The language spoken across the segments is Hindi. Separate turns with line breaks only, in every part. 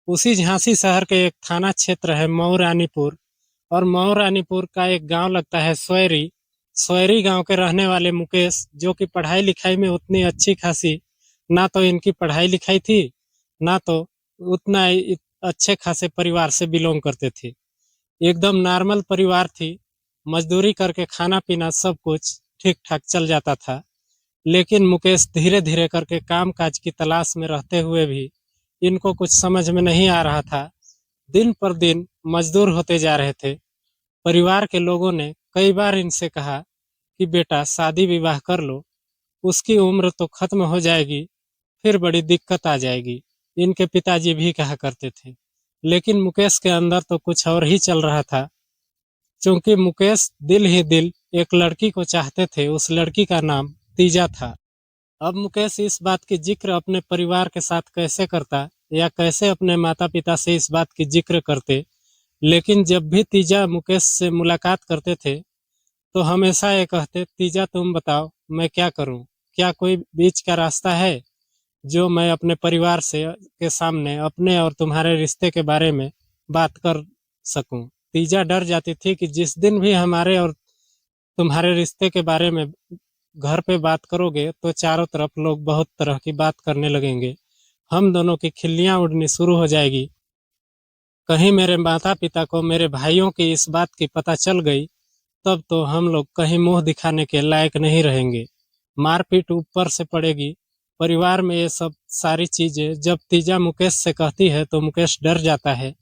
उसी झांसी शहर के एक थाना क्षेत्र है मऊ रानीपुर, और मऊ रानीपुर का एक गांव लगता है सोयरी। सोयरी गांव के रहने वाले मुकेश, जो कि पढ़ाई लिखाई में उतनी अच्छी खासी ना तो इनकी पढ़ाई लिखाई थी, ना तो उतना अच्छे खासे परिवार से बिलोंग करते थे। एकदम नॉर्मल परिवार थी। मजदूरी करके खाना पीना सब कुछ ठीक ठाक चल जाता था। लेकिन मुकेश धीरे धीरे करके काम काज की तलाश में रहते हुए भी इनको कुछ समझ में नहीं आ रहा था। दिन पर दिन मजदूर होते जा रहे थे। परिवार के लोगों ने कई बार इनसे कहा कि बेटा शादी विवाह कर लो, उसकी उम्र तो खत्म हो जाएगी, फिर बड़ी दिक्कत आ जाएगी। इनके पिताजी भी कहा करते थे। लेकिन मुकेश के अंदर तो कुछ और ही चल रहा था। क्योंकि मुकेश दिल ही दिल एक लड़की को चाहते थे। उस लड़की का नाम तीजा था। अब मुकेश इस बात की जिक्र अपने परिवार के साथ कैसे करता, या कैसे अपने माता पिता से इस बात की जिक्र करते। लेकिन जब भी तीजा मुकेश से मुलाकात करते थे तो हमेशा ये कहते, तीजा तुम बताओ मैं क्या करूं, क्या कोई बीच का रास्ता है जो मैं अपने परिवार से के सामने अपने और तुम्हारे रिश्ते के बारे में बात कर सकूं। तीजा डर जाती थी कि जिस दिन भी हमारे और तुम्हारे रिश्ते के बारे में घर पे बात करोगे तो चारों तरफ लोग बहुत तरह की बात करने लगेंगे, हम दोनों की खिल्लियां उड़नी शुरू हो जाएगी। कहीं मेरे माता पिता को मेरे भाइयों की इस बात की पता चल गई, तब तो हम लोग कहीं मुंह दिखाने के लायक नहीं रहेंगे। मारपीट ऊपर से पड़ेगी। परिवार में ये सब सारी चीजें जब तीजा मुकेश से कहती है तो मुकेश डर जाता है।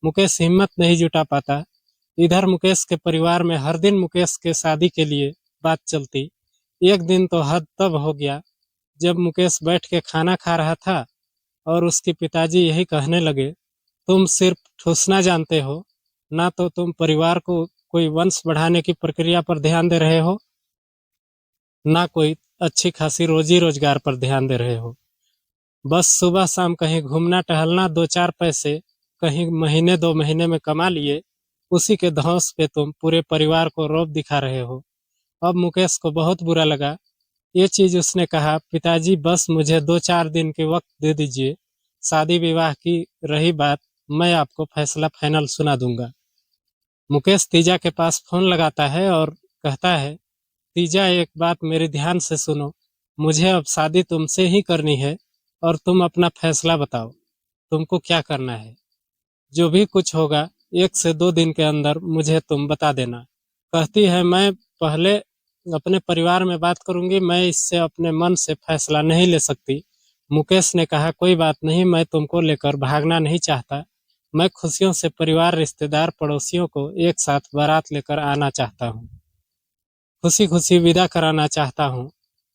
मुकेश हिम्मत नहीं जुटा पाता। इधर मुकेश के परिवार में हर दिन मुकेश के शादी के लिए बात चलती। एक दिन तो हद तब हो गया जब मुकेश बैठ के खाना खा रहा था और उसके पिताजी यही कहने लगे, तुम सिर्फ ठूसना जानते हो, ना तो तुम परिवार को कोई वंश बढ़ाने की प्रक्रिया पर ध्यान दे रहे हो, ना कोई अच्छी खासी रोजी रोजगार पर ध्यान दे रहे हो। बस सुबह शाम कहीं घूमना टहलना, दो चार पैसे कहीं महीने दो महीने में कमा लिए, उसी के धौंस पे तुम पूरे परिवार को रौब दिखा रहे हो। अब मुकेश को बहुत बुरा लगा। ये चीज उसने कहा, पिताजी बस मुझे दो चार दिन के वक्त दे दीजिए। शादी विवाह की रही बात, मैं आपको फैसला फाइनल सुना दूंगा। मुकेश तीजा के पास फोन लगाता है और कहता है, तीजा एक बात मेरी ध्यान से सुनो, मुझे अब शादी तुमसे ही करनी है और तुम अपना फैसला बताओ, तुमको क्या करना है। जो भी कुछ होगा 1 से 2 दिन के अंदर मुझे तुम बता देना। कहती है, मैं पहले अपने परिवार में बात करूंगी, मैं इससे अपने मन से फैसला नहीं ले सकती। मुकेश ने कहा, कोई बात नहीं, मैं तुमको लेकर भागना नहीं चाहता। मैं खुशियों से परिवार रिश्तेदार पड़ोसियों को एक साथ बारात लेकर आना चाहता हूँ, खुशी खुशी विदा कराना चाहता हूँ।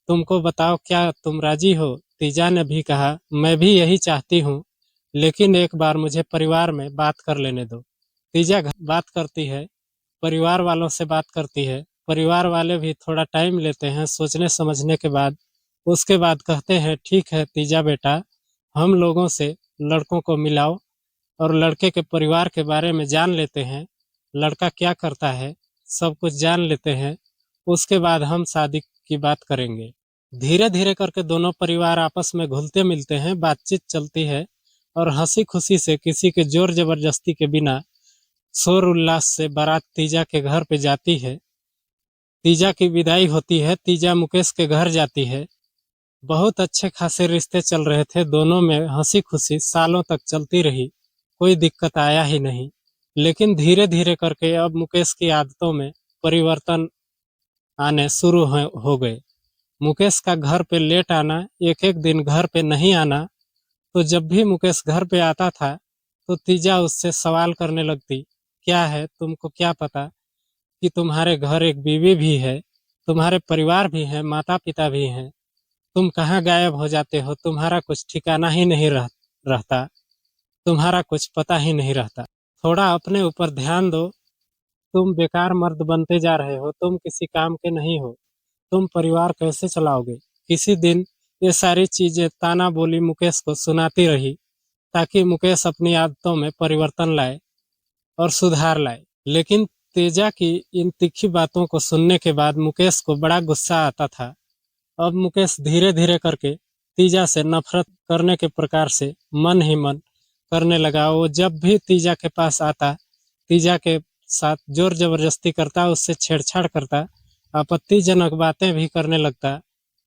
तुमको बताओ, क्या तुम राजी हो। तीजा ने भी कहा, मैं भी यही चाहती हूँ, लेकिन एक बार मुझे परिवार में बात कर लेने दो। तीजा बात करती है, परिवार वालों से बात करती है। परिवार वाले भी थोड़ा टाइम लेते हैं सोचने समझने के बाद। उसके बाद कहते हैं, ठीक है तीजा बेटा, हम लोगों से लड़कों को मिलाओ और लड़के के परिवार के बारे में जान लेते हैं, लड़का क्या करता है सब कुछ जान लेते हैं, उसके बाद हम शादी की बात करेंगे। धीरे धीरे करके दोनों परिवार आपस में घुलते मिलते हैं, बातचीत चलती है और हंसी खुशी से, किसी के जोर जबरदस्ती के बिना, शोर उल्लास से बारात तीजा के घर पे जाती है। तीजा की विदाई होती है, तीजा मुकेश के घर जाती है। बहुत अच्छे खासे रिश्ते चल रहे थे दोनों में, हंसी खुशी सालों तक चलती रही, कोई दिक्कत आया ही नहीं। लेकिन धीरे धीरे करके अब मुकेश की आदतों में परिवर्तन आने शुरू हो गए। मुकेश का घर पे लेट आना, एक एक दिन घर पे नहीं आना। तो जब भी मुकेश घर पे आता था तो तीजा उससे सवाल करने लगती, क्या है, तुमको क्या पता कि तुम्हारे घर एक बीवी भी है, तुम्हारे परिवार भी है, माता पिता भी हैं, तुम कहाँ गायब हो जाते हो, तुम्हारा कुछ ठिकाना ही नहीं रहता, तुम्हारा कुछ पता ही नहीं रहता। थोड़ा अपने ऊपर ध्यान दो, तुम बेकार मर्द बनते जा रहे हो, तुम किसी काम के नहीं हो, तुम परिवार कैसे चलाओगे। किसी दिन ये सारी चीजें ताना बोली मुकेश को सुनाती रही, ताकि मुकेश अपनी आदतों में परिवर्तन लाए और सुधार लाए। लेकिन तेजा की इन तीखी बातों को सुनने के बाद मुकेश को बड़ा गुस्सा आता था। अब मुकेश धीरे धीरे करके तीजा से नफरत करने के प्रकार से मन ही मन करने लगा। वो जब भी तीजा के पास आता, तीजा के साथ जोर जबरदस्ती करता, उससे छेड़छाड़ करता, आपत्तिजनक बातें भी करने लगता,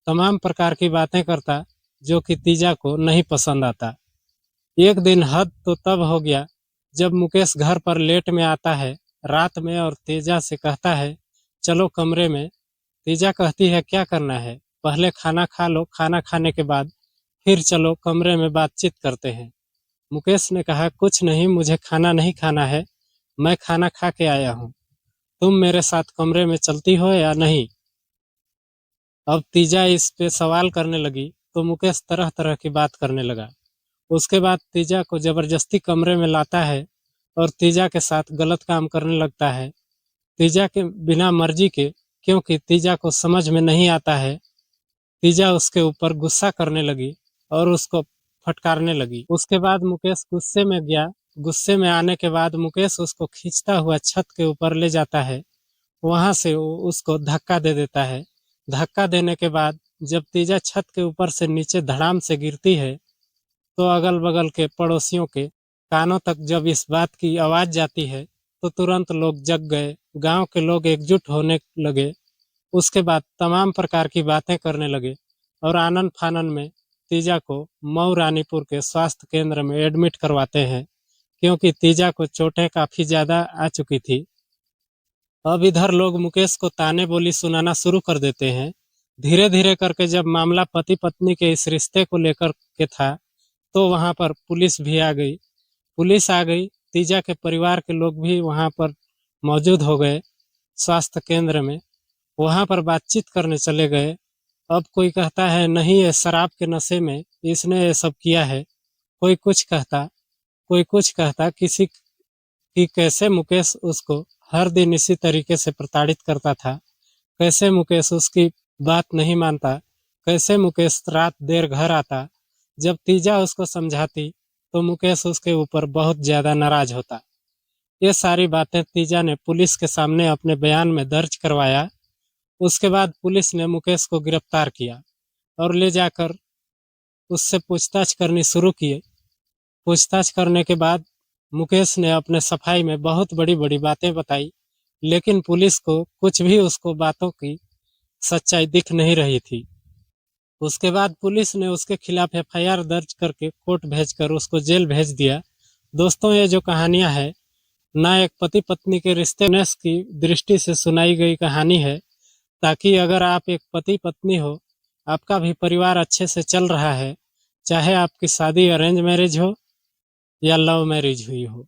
तमाम प्रकार की बातें करता जो कि तीजा को नहीं पसंद आता। एक दिन हद तो तब हो गया जब मुकेश घर पर लेट में आता है रात में और तेजा से कहता है चलो कमरे में। तेजा कहती है क्या करना है, पहले खाना खा लो, खाना खाने के बाद फिर चलो कमरे में बातचीत करते हैं। मुकेश ने कहा कुछ नहीं, मुझे खाना नहीं खाना है, मैं खाना खा के आया हूँ, तुम मेरे साथ कमरे में चलती हो या नहीं। अब तीजा इस पे सवाल करने लगी तो मुकेश तरह तरह की बात करने लगा। उसके बाद तीजा को जबरदस्ती कमरे में लाता है और तीजा के साथ गलत काम करने लगता है, तीजा के बिना मर्जी के, क्योंकि तीजा को समझ में नहीं आता है। तीजा उसके ऊपर गुस्सा करने लगी और उसको फटकारने लगी। उसके बाद मुकेश गुस्से में गया। गुस्से में आने के बाद मुकेश उसको खींचता हुआ छत के ऊपर ले जाता है। वहां से वो उसको धक्का दे देता है। धक्का देने के बाद जब तीजा छत के ऊपर से नीचे धड़ाम से गिरती है तो अगल बगल के पड़ोसियों के कानों तक जब इस बात की आवाज जाती है तो तुरंत लोग जग गए, गांव के लोग एकजुट होने लगे। उसके बाद तमाम प्रकार की बातें करने लगे और आनन फानन में तीजा को मऊ रानीपुर के स्वास्थ्य केंद्र में एडमिट करवाते हैं, क्योंकि तीजा को चोटें काफी ज्यादा आ चुकी थी। अब इधर लोग मुकेश को ताने बोली सुनाना शुरू कर देते हैं। धीरे धीरे करके जब मामला पति पत्नी के इस रिश्ते को लेकर के था तो वहां पर पुलिस भी आ गई। पुलिस आ गई, तीजा के परिवार के लोग भी वहां पर मौजूद हो गए स्वास्थ्य केंद्र में। वहां पर बातचीत करने चले गए। अब कोई कहता है नहीं, ये शराब के नशे में इसने ये सब किया है। कोई कुछ कहता, कोई कुछ कहता, किसी की कैसे मुकेश उसको हर दिन इसी तरीके से प्रताड़ित करता था, कैसे मुकेश उसकी बात नहीं मानता, कैसे मुकेश रात देर घर आता। जब तीजा उसको समझाती तो मुकेश उसके ऊपर बहुत ज्यादा नाराज होता। ये सारी बातें तीजा ने पुलिस के सामने अपने बयान में दर्ज करवाया। उसके बाद पुलिस ने मुकेश को गिरफ्तार किया और ले जाकर उससे पूछताछ करनी शुरू की। पूछताछ करने के बाद मुकेश ने अपने सफाई में बहुत बड़ी बड़ी बातें बताई, लेकिन पुलिस को कुछ भी उसको बातों की सच्चाई दिख नहीं रही थी। उसके बाद पुलिस ने उसके खिलाफ एफआईआर दर्ज करके कोर्ट भेजकर उसको जेल भेज दिया। दोस्तों, ये जो कहानियां है ना एक पति पत्नी के रिश्ते की दृष्टि से सुनाई गई कहानी है, ताकि अगर आप एक पति पत्नी हो, आपका भी परिवार अच्छे से चल रहा है, चाहे आपकी शादी अरेंज मैरिज हो या लव मैरिज हुई हो,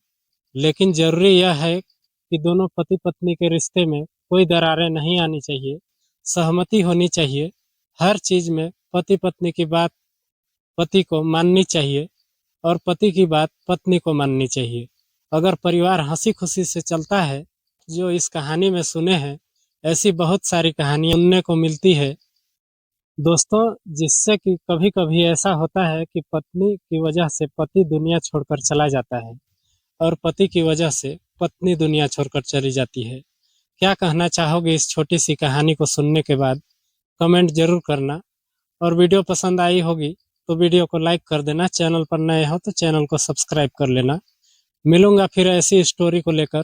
लेकिन जरूरी यह है कि दोनों पति पत्नी के रिश्ते में कोई दरारें नहीं आनी चाहिए, सहमति होनी चाहिए। हर चीज में पति पत्नी की बात पति को माननी चाहिए और पति की बात पत्नी को माननी चाहिए। अगर परिवार हंसी खुशी से चलता है, जो इस कहानी में सुने हैं, ऐसी बहुत सारी कहानियां सुनने को मिलती है दोस्तों, जिससे कि कभी कभी ऐसा होता है कि पत्नी की वजह से पति दुनिया छोड़कर चला जाता है और पति की वजह से पत्नी दुनिया छोड़कर चली जाती है। क्या कहना चाहोगे इस छोटी सी कहानी को सुनने के बाद? कमेंट जरूर करना। और वीडियो पसंद आई होगी तो वीडियो को लाइक कर देना, चैनल पर नए हो तो चैनल को सब्सक्राइब कर लेना। मिलूंगा फिर ऐसी स्टोरी को लेकर,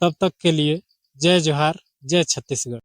तब तक के लिए जय जोहार, जय छत्तीसगढ़।